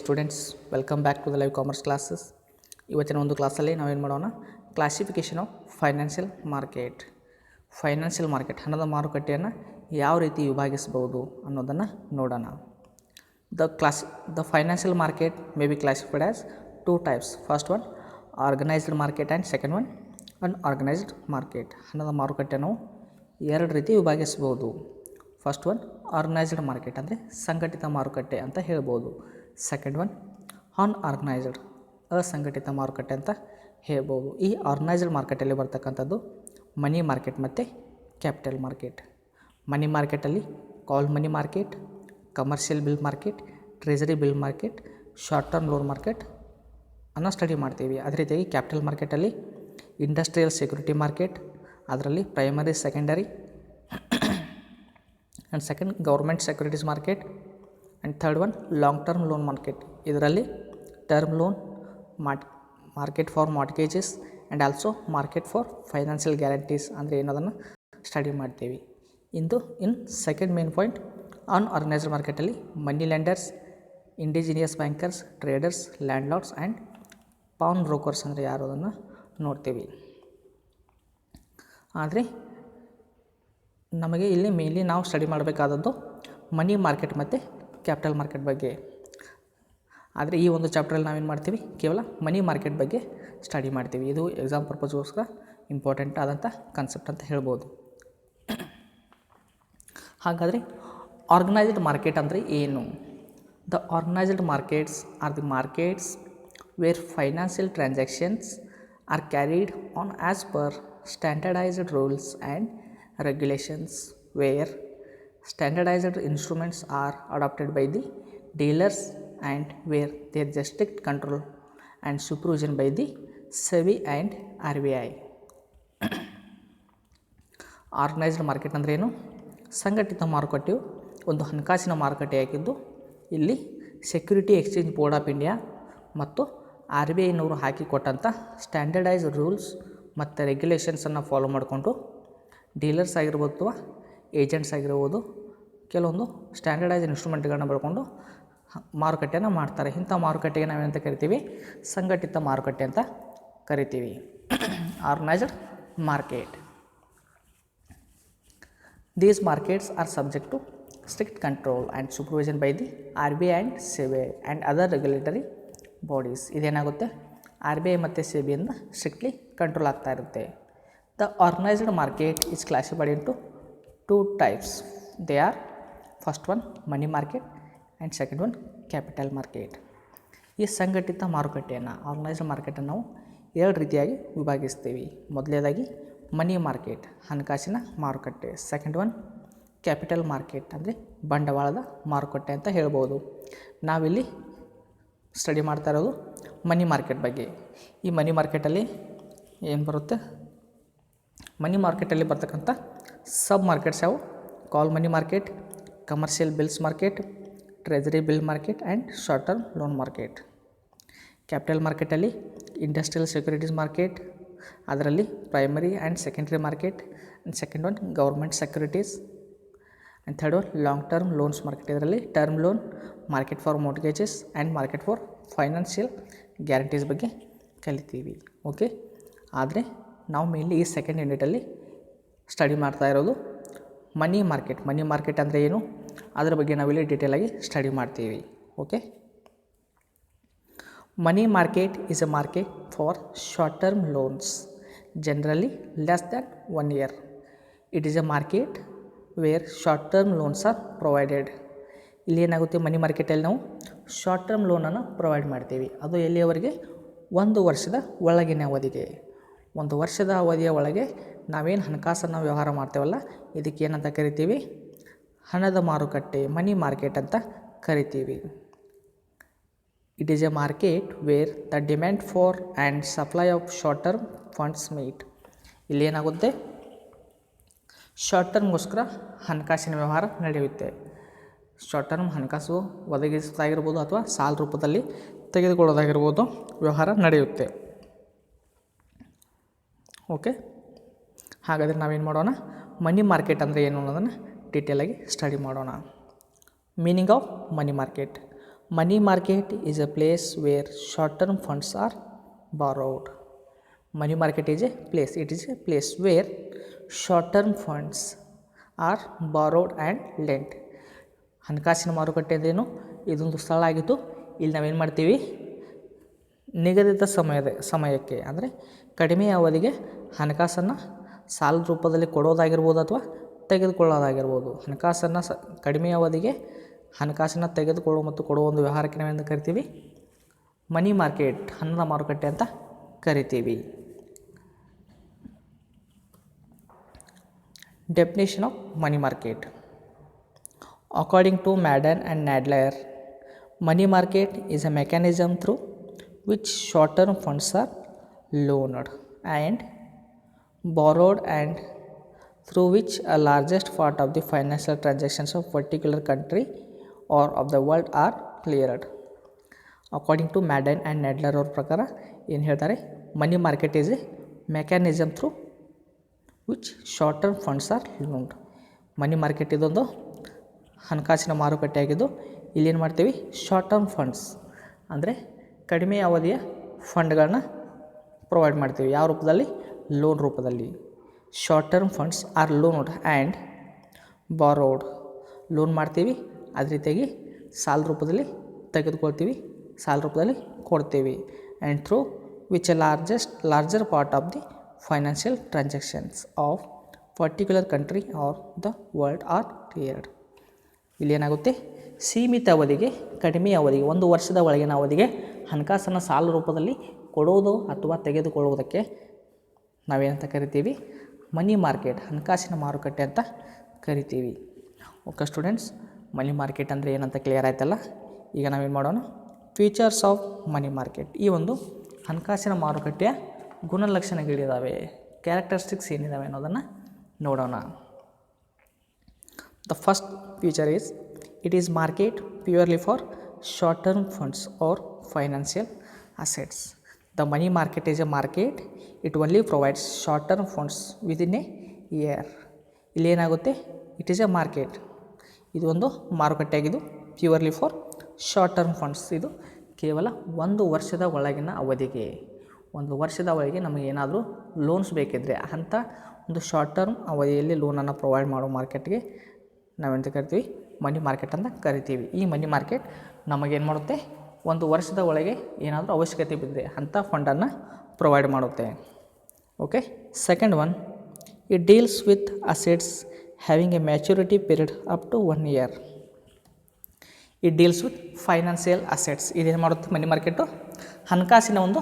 Students, welcome back to the live commerce classes. ಇವತ್ತಿನ ಒಂದು ಕ್ಲಾಸಲ್ಲಿ ನಾವೇನು ಮಾಡೋಣ, ಕ್ಲಾಸಿಫಿಕೇಷನ್ ಆಫ್ ಫೈನಾನ್ಷಿಯಲ್ ಮಾರ್ಕೆಟ್ ಹಣದ ಮಾರುಕಟ್ಟೆಯನ್ನು ಯಾವ ರೀತಿ ವಿಭಾಗಿಸಬಹುದು ಅನ್ನೋದನ್ನು ನೋಡೋಣ. The financial market may be classified as two types. First one organised market and second one unorganised market. ಹಣದ ಮಾರುಕಟ್ಟೆಯನ್ನು ಎರಡು ರೀತಿ ವಿಭಾಗಿಸಬಹುದು. ಫಸ್ಟ್ ಒನ್ ಆರ್ಗನೈಸ್ಡ್ ಮಾರ್ಕೆಟ್ ಅಂದರೆ ಸಂಘಟಿತ ಮಾರುಕಟ್ಟೆ ಅಂತ ಹೇಳ್ಬೋದು. ಸೆಕೆಂಡ್ ಒನ್ ಅನ್ಆರ್ಗನೈಸ್ಡ್ ಅಸಂಘಟಿತ ಮಾರುಕಟ್ಟೆ ಅಂತ ಹೇಳ್ಬೋದು. ಈ ಆರ್ಗನೈಸ್ಡ್ ಮಾರ್ಕೆಟಲ್ಲಿ ಬರ್ತಕ್ಕಂಥದ್ದು ಮನಿ ಮಾರ್ಕೆಟ್ ಮತ್ತು ಕ್ಯಾಪಿಟಲ್ ಮಾರ್ಕೆಟ್. ಮನಿ ಮಾರ್ಕೆಟಲ್ಲಿ call money market, commercial bill market, treasury bill market, short term loan market ಅನ್ನು ಸ್ಟಡಿ ಮಾಡ್ತೀವಿ. ಅದೇ ರೀತಿಯಾಗಿ ಕ್ಯಾಪಿಟಲ್ ಮಾರ್ಕೆಟಲ್ಲಿ ಇಂಡಸ್ಟ್ರಿಯಲ್ ಸೆಕ್ಯೂರಿಟಿ ಮಾರ್ಕೆಟ್, ಅದರಲ್ಲಿ primary, secondary and second government securities market, and third one long term loan market. ಇದರಲ್ಲಿ term loan, market for mortgages and also market for financial guarantees ಅಂದರೆ ಏನದನ್ನು study ಮಾಡ್ತೀವಿ. In second main point unorganised ಮಾರ್ಕೆಟಲ್ಲಿ money lenders, indigenous bankers, traders, landlords and pawn brokers ಅಂದರೆ ಯಾರು ಅದನ್ನು ನೋಡ್ತೀವಿ. ಆದರೆ ನಮಗೆ ಇಲ್ಲಿ ಮೇನ್ಲಿ ನಾವು ಸ್ಟಡಿ ಮಾಡಬೇಕಾದದ್ದು ಮನಿ ಮಾರ್ಕೆಟ್ ಮತ್ತು ಕ್ಯಾಪಿಟಲ್ ಮಾರ್ಕೆಟ್ ಬಗ್ಗೆ. ಆದರೆ ಈ ಒಂದು ಚಾಪ್ಟ್ರಲ್ಲಿ ನಾವೇನು ಮಾಡ್ತೀವಿ, ಕೇವಲ ಮನಿ ಮಾರ್ಕೆಟ್ ಬಗ್ಗೆ ಸ್ಟಡಿ ಮಾಡ್ತೀವಿ. ಇದು ಎಕ್ಸಾಮ್ ಪರ್ಪಸ್ಗೋಸ್ಕರ ಇಂಪಾರ್ಟೆಂಟ್ ಆದಂಥ ಕಾನ್ಸೆಪ್ಟ್ ಅಂತ ಹೇಳ್ಬೋದು. ಹಾಗಾದರೆ ಆರ್ಗನೈಸ್ಡ್ ಮಾರ್ಕೆಟ್ ಅಂದರೆ ಏನು? The organised markets are the markets where financial transactions are carried on as per standardised rules and regulations, where standardized instruments are adopted by the dealers and where there is strict control and supervision by the SEBI and RBI. Organised market ಅಂದರೆ ಏನು? ಸಂಘಟಿತ ಮಾರುಕಟ್ಟೆಯು ಒಂದು ಹಣಕಾಸಿನ ಮಾರುಕಟ್ಟೆಯಾಗಿದ್ದು ಇಲ್ಲಿ security exchange board of India ಮತ್ತು RBIನವರು ಹಾಕಿಕೊಟ್ಟಂಥ standardised rules ಮತ್ತು ರೆಗ್ಯುಲೇಷನ್ಸನ್ನು ಫಾಲೋ ಮಾಡಿಕೊಂಡು ಡೀಲರ್ಸ್ ಆಗಿರ್ಬೋದು ಅಥವಾ ಏಜೆಂಟ್ಸ್ ಆಗಿರ್ಬೋದು ಕೆಲವೊಂದು ಸ್ಟ್ಯಾಂಡರ್ಡೈಸ್ ಇನ್ಸ್ಟ್ರೂಮೆಂಟ್ಗಳನ್ನ ಬಳಕೊಂಡು ಮಾರುಕಟ್ಟೆಯನ್ನು ಮಾಡ್ತಾರೆ. ಇಂಥ ಮಾರುಕಟ್ಟೆಗೆ ನಾವೇನಂತ ಕರಿತೀವಿ? ಸಂಘಟಿತ ಮಾರುಕಟ್ಟೆ ಅಂತ ಕರಿತೀವಿ. Organised market. These markets are subject to strict control and supervision by the RBI and SEBI and other regulatory bodies. ಇದೇನಾಗುತ್ತೆ, RBI ಮತ್ತು SEBIಯಿಂದ ಸ್ಟ್ರಿಕ್ಟ್ಲಿ ಕಂಟ್ರೋಲ್ ಆಗ್ತಾ ಇರುತ್ತೆ. The organized market is classified into two types. They are first one money market and second one capital market. ಈ ಸಂಘಟಿತ ಮಾರುಕಟ್ಟೆಯನ್ನು organised ಮಾರ್ಕೆಟನ್ನು ನಾವು ಎರಡು ರೀತಿಯಾಗಿ ವಿಭಾಗಿಸ್ತೀವಿ. ಮೊದಲನೇದಾಗಿ ಮನಿ ಮಾರ್ಕೆಟ್ ಹಣಕಾಸಿನ ಮಾರುಕಟ್ಟೆ, ಸೆಕೆಂಡ್ ಒನ್ ಕ್ಯಾಪಿಟಲ್ ಮಾರ್ಕೆಟ್ ಅಂದರೆ ಬಂಡವಾಳದ ಮಾರುಕಟ್ಟೆ ಅಂತ ಹೇಳ್ಬೋದು. ನಾವಿಲ್ಲಿ ಸ್ಟಡಿ ಮಾಡ್ತಾ ಇರೋದು ಮನಿ ಮಾರ್ಕೆಟ್ ಬಗ್ಗೆ. ಈ ಮನಿ ಮಾರ್ಕೆಟಲ್ಲಿ ಏನು ಬರುತ್ತೆ? ಮನಿ ಮಾರ್ಕೆಟಲ್ಲಿ ಬರ್ತಕ್ಕಂಥ ಸಬ್ ಮಾರ್ಕೆಟ್ಸ್ ಯಾವುವು? Call money market, commercial bills market, treasury bill market and short term loan market. Capital ಮಾರ್ಕೆಟಲ್ಲಿ ಇಂಡಸ್ಟ್ರಿಯಲ್ ಸೆಕ್ಯೂರಿಟೀಸ್ ಮಾರ್ಕೆಟ್, ಅದರಲ್ಲಿ primary and secondary market, and second one government securities, and third one long term loans market. ಇದರಲ್ಲಿ term loan, market for mortgages and market for financial guarantees ಬಗ್ಗೆ ಕಲಿತೀವಿ. Okay, ಆದರೆ ನಾವು mainly ಈ second ಯೂನಿಟಲ್ಲಿ study ಮಾಡ್ತಾ ಇರೋದು money market. Money market ಅಂದರೆ ಏನು, ಅದರ ಬಗ್ಗೆ ನಾವಿಲ್ಲಿ ಡೀಟೇಲಾಗಿ ಸ್ಟಡಿ ಮಾಡ್ತೀವಿ. Okay, money market is a market for short term loans generally less than 1 year. It is a market where short term loans are provided. ಇಲ್ಲಿ ಏನಾಗುತ್ತೆ, ಮನಿ ಮಾರ್ಕೆಟಲ್ಲಿ ನಾವು ಶಾರ್ಟ್ ಟರ್ಮ್ ಲೋನನ್ನು ಪ್ರೊವೈಡ್ ಮಾಡ್ತೀವಿ. ಅದು ಎಲ್ಲಿಯವರೆಗೆ? 1 ವರ್ಷದ ಒಳಗಿನ ಅವಧಿಗೆ. 1 ವರ್ಷದ ಅವಧಿಯ ಒಳಗೆ ನಾವೇನು ಹಣಕಾಸನ್ನು ವ್ಯವಹಾರ ಮಾಡ್ತೇವಲ್ಲ, ಇದಕ್ಕೆ ಏನಂತ ಕರಿತೀವಿ? ಹಣದ ಮಾರುಕಟ್ಟೆ, ಮನಿ ಮಾರ್ಕೆಟ್ ಅಂತ ಕರಿತೀವಿ. It is a market where the demand for and supply of short term funds meet. ಇಲ್ಲಿ ಏನಾಗುತ್ತೆ, ಶಾರ್ಟ್ ಟರ್ಮ್ಗೋಸ್ಕರ ಹಣಕಾಸಿನ ವ್ಯವಹಾರ ನಡೆಯುತ್ತೆ. ಶಾರ್ಟ್ ಟರ್ಮ್ ಹಣಕಾಸು ಒದಗಿಸೋದಾಗಿರ್ಬೋದು ಅಥವಾ ಸಾಲ ರೂಪದಲ್ಲಿ ತೆಗೆದುಕೊಳ್ಳೋದಾಗಿರ್ಬೋದು, ವ್ಯವಹಾರ ನಡೆಯುತ್ತೆ. ಓಕೆ, ಹಾಗಾದರೆ ನಾವೇನು ಮಾಡೋಣ, ಮನಿ ಮಾರ್ಕೆಟ್ ಅಂದರೆ ಏನು ಅನ್ನೋದನ್ನು ಡೀಟೇಲಾಗಿ ಸ್ಟಡಿ ಮಾಡೋಣ. Meaning of money market. Money market is a place where short-term funds are borrowed. Money market is a place. It is a place where short-term funds are borrowed and lent. ಹಣಕಾಸಿನ ಮಾರುಕಟ್ಟೆ ಅಂದ್ರೇನು? ಇದೊಂದು ಸ್ಥಳ ಆಗಿದ್ದು ಇಲ್ಲಿ ನಾವೇನು ಮಾಡ್ತೀವಿ, ನಿಗದಿತ ಸಮಯಕ್ಕೆ ಅಂದರೆ ಕಡಿಮೆ ಅವಧಿಗೆ ಹಣಕಾಸನ್ನು ಸಾಲದ ರೂಪದಲ್ಲಿ ಕೊಡೋದಾಗಿರ್ಬೋದು ಅಥವಾ ತೆಗೆದುಕೊಳ್ಳೋದಾಗಿರ್ಬೋದು. ಹಣಕಾಸನ್ನು ಕಡಿಮೆ ಅವಧಿಗೆ ಹಣಕಾಸನ್ನು ತೆಗೆದುಕೊಳ್ಳುವ ಮತ್ತು ಕೊಡುವ ಒಂದು ವ್ಯವಹಾರಕ್ಕೆ ನಾವೆಂದು ಕರಿತೀವಿ ಮನಿ ಮಾರ್ಕೆಟ್, ಹಣದ ಮಾರುಕಟ್ಟೆ ಅಂತ ಕರಿತೀವಿ. Definition of money market. According to Madden and Nadler, money market is a mechanism through which short-term funds are loaned and borrowed and through which a largest part of the financial transactions of particular country or of the world are cleared. According to Madden and Nadler ಅವ್ರ ಪ್ರಕಾರ ಏನು ಹೇಳ್ತಾರೆ, money market is a mechanism through which short term funds are loaned. Money market ಇದೊಂದು ಹಣಕಾಸಿನ ಮಾರುಕಟ್ಟೆ ಆಗಿದ್ದು ಇಲ್ಲೇನು ಮಾಡ್ತೀವಿ, ಶಾರ್ಟ್ ಟರ್ಮ್ ಫಂಡ್ಸ್ ಅಂದರೆ ಕಡಿಮೆ ಅವಧಿಯ ಫಂಡ್ಗಳನ್ನ ಪ್ರೊವೈಡ್ ಮಾಡ್ತೀವಿ. ಯಾವ ರೂಪದಲ್ಲಿ? ಲೋನ್ ರೂಪದಲ್ಲಿ. Short term funds are loaned and borrowed. Loan ಮಾಡ್ತೀವಿ, ಅದೇ ರೀತಿಯಾಗಿ ಸಾಲ ರೂಪದಲ್ಲಿ ತೆಗೆದುಕೊಳ್ತೀವಿ, ಸಾಲ ರೂಪದಲ್ಲಿ ಕೊಡ್ತೀವಿ. And through which a larger part of the financial transactions of particular country or the world are cleared. ಇಲ್ಲಿ ಏನಾಗುತ್ತೆ, ಸೀಮಿತ ಅವಧಿಗೆ, ಕಡಿಮೆ ಅವಧಿಗೆ, 1 ವರ್ಷದ ಒಳಗಿನ ಅವಧಿಗೆ ಹಣಕಾಸನ್ನು ಸಾಲ ರೂಪದಲ್ಲಿ ಕೊಡುವುದು ಅಥವಾ ತೆಗೆದುಕೊಳ್ಳುವುದಕ್ಕೆ ನಾವೇನಂತ ಕರಿತೀವಿ, ಮನಿ ಮಾರ್ಕೆಟ್, ಹಣಕಾಸಿನ ಮಾರುಕಟ್ಟೆ ಅಂತ ಕರಿತೀವಿ. ಓಕೆ ಸ್ಟೂಡೆಂಟ್ಸ್, ಮನಿ ಮಾರ್ಕೆಟ್ ಅಂದರೆ ಏನಂತ ಕ್ಲಿಯರ್ ಆಯ್ತಲ್ಲ. ಈಗ ನಾವೇನು ಮಾಡೋಣ, ಫೀಚರ್ಸ್ ಆಫ್ ಮನಿ ಮಾರ್ಕೆಟ್. ಈ ಒಂದು ಹಣಕಾಸಿನ ಮಾರುಕಟ್ಟೆಯ ಗುಣಲಕ್ಷಣಗಳಿದ್ದಾವೆ, ಕ್ಯಾರೆಕ್ಟರಿಸ್ಟಿಕ್ಸ್ ಏನಿದ್ದಾವೆ ಅನ್ನೋದನ್ನು ನೋಡೋಣ. The first feature is it is market purely for short term funds or financial assets. The money market is a market, it only provides short term funds within a year. ಇಲ್ಲಿ ಏನಾಗುತ್ತೆ, it is a market, ಇದು ಒಂದು ಮಾರುಕಟ್ಟೆ ಆಗಿದ್ದು purely for short term funds. ಇದು ಕೇವಲ 1 ವರ್ಷದ ಒಳಗಿನ ಅವಧಿಗೆ, 1 ವರ್ಷದ ಒಳಗೆ ನಮಗೆ ಏನಾದರೂ ಲೋನ್ಸ್ ಬೇಕಿದ್ದರೆ ಅಂಥ ಒಂದು ಶಾರ್ಟ್ ಟರ್ಮ್ ಅವಧಿಯಲ್ಲಿ ಲೋನನ್ನು ಪ್ರೊವೈಡ್ ಮಾಡೋ ಮಾರ್ಕೆಟ್ಗೆ ನಾವೆಂತ ಕರಿತೀವಿ, ಮನಿ ಮಾರ್ಕೆಟ್ ಅಂತ ಕರಿತೀವಿ. ಈ ಮನಿ ಮಾರ್ಕೆಟ್ ನಮಗೇನು ಮಾಡುತ್ತೆ, 1 ವರ್ಷದ ಒಳಗೆ ಏನಾದರೂ ಅವಶ್ಯಕತೆ ಬಿದ್ದರೆ ಅಂಥ ಫಂಡನ್ನು ಪ್ರೊವೈಡ್ ಮಾಡುತ್ತೆ. Okay. Second one, it deals with assets having a maturity period up to 1 year. It deals with financial assets. ಇದೇನು ಮಾಡುತ್ತೆ ಮನಿ ಮಾರ್ಕೆಟು, ಹಣಕಾಸಿನ ಒಂದು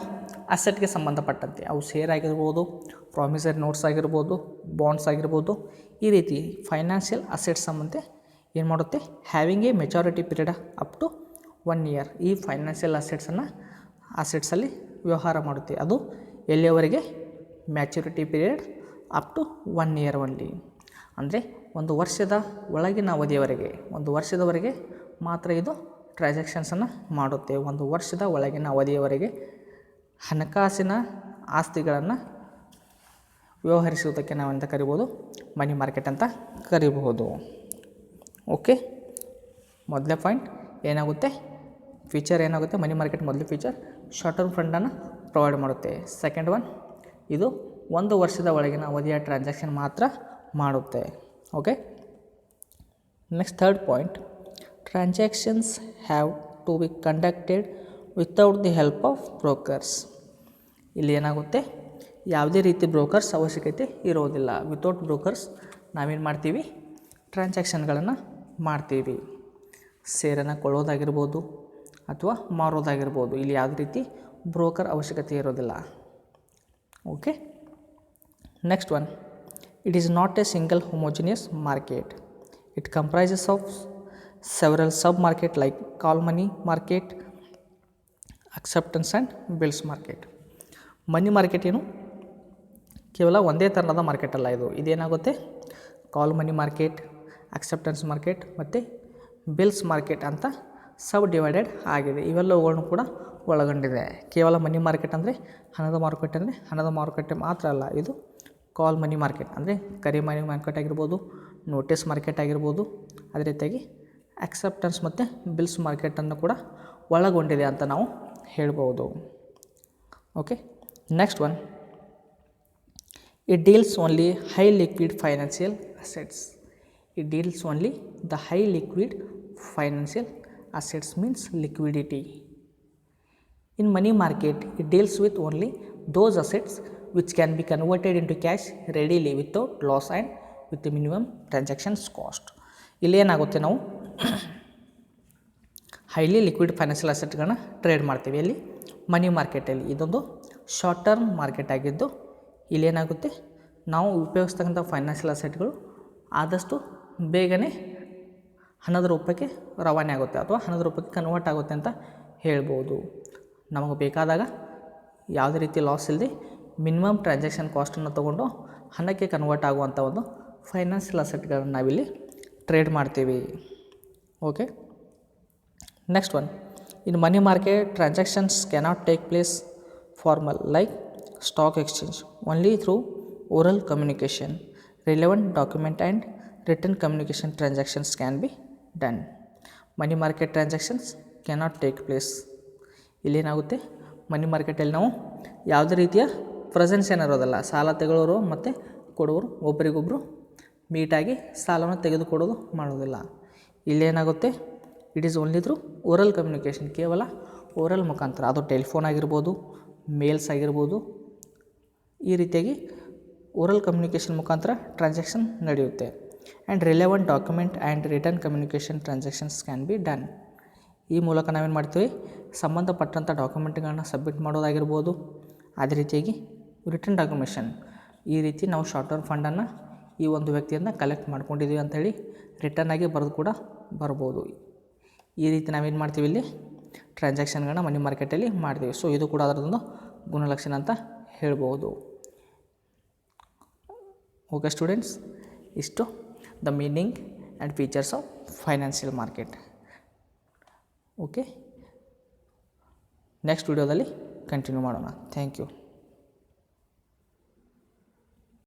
ಅಸೆಟ್ಗೆ ಸಂಬಂಧಪಟ್ಟಂತೆ, ಅವು ಶೇರ್ ಆಗಿರ್ಬೋದು, ಪ್ರಾಮಿಸರಿ ನೋಟ್ಸ್ ಆಗಿರ್ಬೋದು, ಬಾಂಡ್ಸ್ ಆಗಿರ್ಬೋದು, ಈ ರೀತಿ ಫೈನಾನ್ಷಿಯಲ್ ಅಸೆಟ್ಸ್ ಸಂಬಂಧ ಏನು ಮಾಡುತ್ತೆ, having a maturity period up to 1 year. ಈ ಫೈನಾನ್ಷಿಯಲ್ ಅಸೆಟ್ಸಲ್ಲಿ ವ್ಯವಹಾರ ಮಾಡುತ್ತೆ. ಅದು ಎಲ್ಲಿಯವರೆಗೆ, ಮ್ಯಾಚುರಿಟಿ period up to 1 year only. ಅಂದರೆ 1 ವರ್ಷದ ಒಳಗಿನ ಅವಧಿಯವರೆಗೆ, 1 ವರ್ಷದವರೆಗೆ ಮಾತ್ರ ಇದು ಟ್ರಾನ್ಸಾಕ್ಷನ್ಸನ್ನು ಮಾಡುತ್ತೆ. 1 ವರ್ಷದ ಒಳಗಿನ ಅವಧಿಯವರೆಗೆ ಹಣಕಾಸಿನ ಆಸ್ತಿಗಳನ್ನು ವ್ಯವಹರಿಸುವುದಕ್ಕೆ ನಾವೆಂತ ಕರಿಬೋದು, ಮನಿ ಮಾರ್ಕೆಟ್ ಅಂತ ಕರಿಬಹುದು. ಓಕೆ. ಮೊದಲೇ ಪಾಯಿಂಟ್ ಏನಾಗುತ್ತೆ, ಫೀಚರ್ ಏನಾಗುತ್ತೆ, ಮನಿ ಮಾರ್ಕೆಟ್ ಮೊದಲ ಫೀಚರ್ ಶಾರ್ಟ್ ಟರ್ಮ್ ಫಂಡನ್ನು ಪ್ರೊವೈಡ್ ಮಾಡುತ್ತೆ. ಸೆಕೆಂಡ್ ಒನ್, ಇದು 1 ವರ್ಷದ ಒಳಗಿನ ಅವಧಿಯ ಟ್ರಾನ್ಸಾಕ್ಷನ್ ಮಾತ್ರ ಮಾಡುತ್ತೆ. Okay. Next third point, transactions have to be conducted without the help of brokers. ಇಲ್ಲಿ ಏನಾಗುತ್ತೆ, ಯಾವುದೇ ರೀತಿ ಬ್ರೋಕರ್ಸ್ ಅವಶ್ಯಕತೆ ಇರೋದಿಲ್ಲ. ವಿತೌಟ್ ಬ್ರೋಕರ್ಸ್ ನಾವೇನು ಮಾಡ್ತೀವಿ, ಟ್ರಾನ್ಸಾಕ್ಷನ್ಗಳನ್ನು ಮಾಡ್ತೀವಿ. ಶೇರನ್ನು ಕೊಳ್ಳೋದಾಗಿರ್ಬೋದು ಅಥವಾ ಮಾರೋದಾಗಿರ್ಬೋದು, ಇಲ್ಲಿ ಯಾವುದೇ ರೀತಿ ಬ್ರೋಕರ್ ಅವಶ್ಯಕತೆ ಇರೋದಿಲ್ಲ. Okay. Next one, it is not A single homogeneous market. It comprises of several sub market like call money market, acceptance and bills market. Money market ಏನು ಕೇವಲ ಒಂದೇ ಥರದ ಮಾರ್ಕೆಟ್ ಅಲ್ಲ. ಇದೇನಾಗುತ್ತೆ, ಕಾಲ್ ಮನಿ ಮಾರ್ಕೆಟ್, ಅಕ್ಸೆಪ್ಟೆನ್ಸ್ ಮಾರ್ಕೆಟ್ ಮತ್ತು bills market ಅಂತ ಸಬ್ divided ಆಗಿದೆ. ಇವೆಲ್ಲವುಗಳನ್ನು ಕೂಡ ಒಳಗೊಂಡಿದೆ. ಕೇವಲ ಮನಿ ಮಾರ್ಕೆಟ್ ಅಂದರೆ ಹಣದ ಮಾರುಕಟ್ಟೆ, ಅಂದರೆ ಹಣದ ಮಾರುಕಟ್ಟೆ ಮಾತ್ರ ಅಲ್ಲ. ಇದು ಕಾಲ್ ಮನಿ ಮಾರ್ಕೆಟ್ ಅಂದರೆ ಕರಿ ಮನಿ ಮಾರ್ಕೆಟ್ ಆಗಿರ್ಬೋದು, ನೋಟಿಸ್ ಮಾರ್ಕೆಟ್ ಆಗಿರ್ಬೋದು, ಅದೇ ರೀತಿಯಾಗಿ ಆಕ್ಸೆಪ್ಟೆನ್ಸ್ ಮತ್ತು ಬಿಲ್ಸ್ ಮಾರ್ಕೆಟನ್ನು ಕೂಡ ಒಳಗೊಂಡಿದೆ ಅಂತ ನಾವು ಹೇಳ್ಬೋದು. Okay, next one, it deals only high liquid financial assets. It deals only the high liquid financial assets means liquidity. In money market, it deals with only those assets which can be converted into cash readily without loss and with the minimum transactions cost. ಇಲ್ಲಿ ಏನಾಗುತ್ತೆ, ನಾವು highly liquid financial ಅಸೆಟ್ಗಳನ್ನ trade ಮಾಡ್ತೀವಿ. ಇಲ್ಲಿ ಮನಿ ಮಾರ್ಕೆಟಲ್ಲಿ ಇದೊಂದು short term market ಆಗಿದ್ದು, ಇಲ್ಲೇನಾಗುತ್ತೆ, ನಾವು ಉಪಯೋಗಿಸ್ತಕ್ಕಂಥ financial ಅಸೆಟ್ಗಳು ಆದಷ್ಟು ಬೇಗನೆ ಹಣದ ರೂಪಕ್ಕೆ ರವಾನೆ ಆಗುತ್ತೆ ಅಥವಾ ಹಣದ ರೂಪಕ್ಕೆ ಕನ್ವರ್ಟ್ ಆಗುತ್ತೆ ಅಂತ ಹೇಳ್ಬೋದು. ನಮಗೆ ಬೇಕಾದಾಗ ಯಾವುದೇ ರೀತಿ ಲಾಸ್ ಇಲ್ಲದೆ ಮಿನಿಮಮ್ ಟ್ರಾನ್ಸಾಕ್ಷನ್ ಕಾಸ್ಟನ್ನು ತೊಗೊಂಡು ಹಣಕ್ಕೆ ಕನ್ವರ್ಟ್ ಆಗುವಂಥ ಒಂದು ಫೈನಾನ್ಷಿಯಲ್ ಅಸೆಟ್ಗಳನ್ನು ನಾವಿಲ್ಲಿ ಟ್ರೇಡ್ ಮಾಡ್ತೀವಿ. Okay, next one, in money market transactions cannot take place formal like stock exchange, only through oral communication, relevant document and return communication transactions can be done. Money market transactions cannot take place. ಇಲ್ಲೇನಾಗುತ್ತೆ, money ಮಾರ್ಕೆಟಲ್ಲಿ ನಾವು ಯಾವುದೇ ರೀತಿಯ presence ಏನಿರೋದಲ್ಲ, ಸಾಲ ತೆಗೊಳ್ಳೋರು ಮತ್ತು ಕೊಡೋರು ಒಬ್ಬರಿಗೊಬ್ಬರು ಮೀಟಾಗಿ ಸಾಲವನ್ನು ತೆಗೆದುಕೊಡೋದು ಮಾಡೋದಿಲ್ಲ. ಇಲ್ಲೇನಾಗುತ್ತೆ, it is only through oral communication, ಕೇವಲ ಓರಲ್ ಮುಖಾಂತರ, ಅದು ಟೆಲಿಫೋನ್ ಆಗಿರ್ಬೋದು, ಮೇಲ್ಸ್ ಆಗಿರ್ಬೋದು, ಈ ರೀತಿಯಾಗಿ ಓರಲ್ ಕಮ್ಯುನಿಕೇಷನ್ ಮುಖಾಂತರ ಟ್ರಾನ್ಸಾಕ್ಷನ್ ನಡೆಯುತ್ತೆ. And relevant document and return communication transactions can be done. ಈ ಮೂಲಕ ನಾವೇನು ಮಾಡ್ತೀವಿ, ಸಂಬಂಧಪಟ್ಟಂಥ ಡಾಕ್ಯುಮೆಂಟ್ಗಳನ್ನ ಸಬ್ಮಿಟ್ ಮಾಡೋದಾಗಿರ್ಬೋದು, ಅದೇ ರೀತಿಯಾಗಿ ರಿಟರ್ನ್ ಡಾಕ್ಯುಮೆಂಟೇಷನ್, ಈ ರೀತಿ ನಾವು ಶಾರ್ಟ್ ಟರ್ಮ್ ಫಂಡನ್ನು ಈ ಒಂದು ವ್ಯಕ್ತಿಯಿಂದ ಕಲೆಕ್ಟ್ ಮಾಡ್ಕೊಂಡಿದ್ದೀವಿ ಅಂಥೇಳಿ ರಿಟರ್ನ್ ಆಗಿ ಬರೆದು ಕೂಡ ಬರ್ಬೋದು. ಈ ರೀತಿ ನಾವೇನು ಮಾಡ್ತೀವಿ, ಇಲ್ಲಿ ಟ್ರಾನ್ಸಾಕ್ಷನ್ಗಳನ್ನ ಮನಿ ಮಾರ್ಕೆಟಲ್ಲಿ ಮಾಡ್ತೀವಿ. ಸೊ ಇದು ಕೂಡ ಅದರದೊಂದು ಗುಣಲಕ್ಷಣ ಅಂತ ಹೇಳ್ಬೋದು. ಓಕೆ ಸ್ಟೂಡೆಂಟ್ಸ್, ಇಷ್ಟು the meaning and features of financial market. Okay, next ವಿಡಿಯೋದಲ್ಲಿ ಕಂಟಿನ್ಯೂ ಮಾಡೋಣ. Thank you.